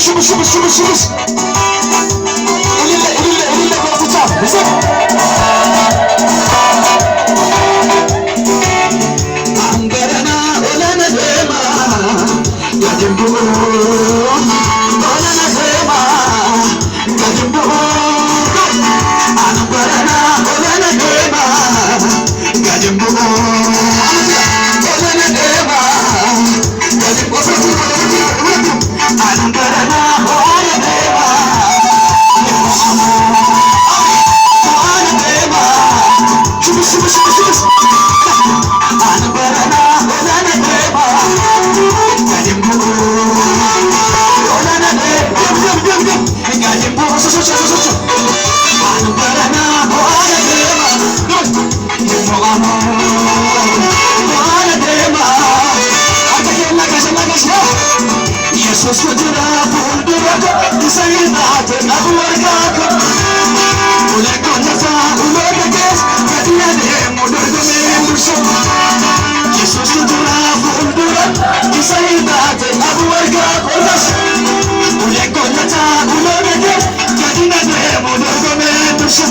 shubbish. Elille korkutacağım. Bizim. Ankara'na olana dema, yadım bu. Olana dema, yadım bu. Ankara'na olana dema, yadım bu. Olana dema, yadım bu. Ankara'na olana dema, olana dema. Şubbish. Ankara'na olana dema, yadım bu. Olana dema, yadım bu. Ankara'na olana dema, olana dema. Yesus kudura fuldura sayıdatı nabuargaka ule konata ulogates kadiyade modurgume murso Yesus kudura fuldura sayıdatı nabuargaka ule konata ulogates kadiyade modurgume murso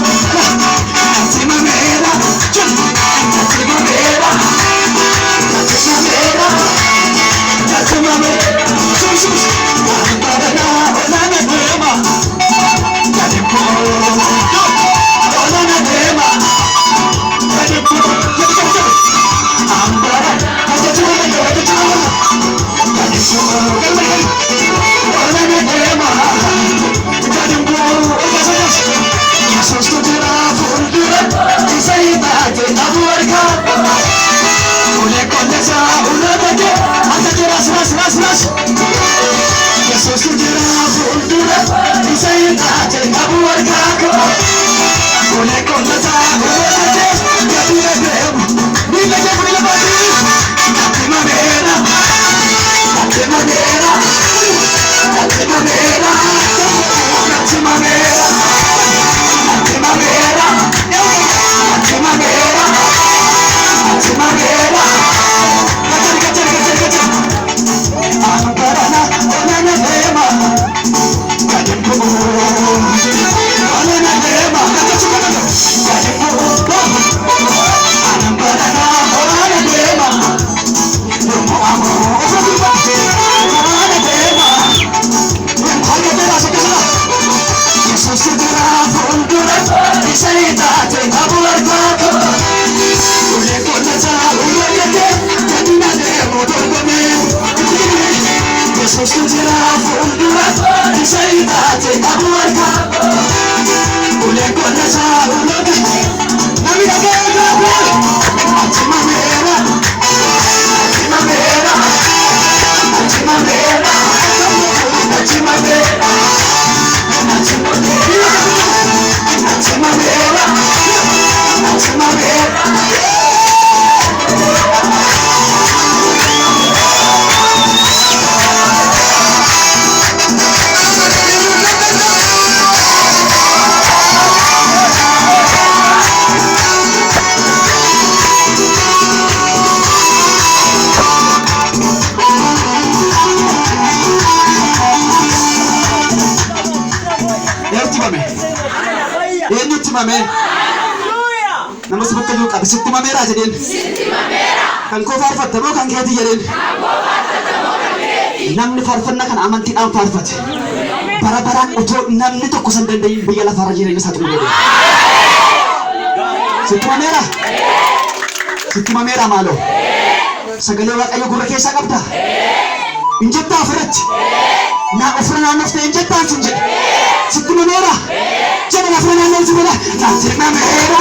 Timamera Timame. Nama sebut kayu kab sitti mamera jedin. Kan ko farfat mo kan keti jedin. Namni farfanna kan amantiin an farfat. Bara uto namni tokko san dandayin biyya lafa irra jireenya isaa xumure. Sitti mamera maalo. Sagalee Waaqayyo gurra keessa qabda. Injetta afiratti. Na ofirraa nafte injetta sun jedhe. Sitti mamera. Jangan afran Allah subhanahu. Nanti mamera.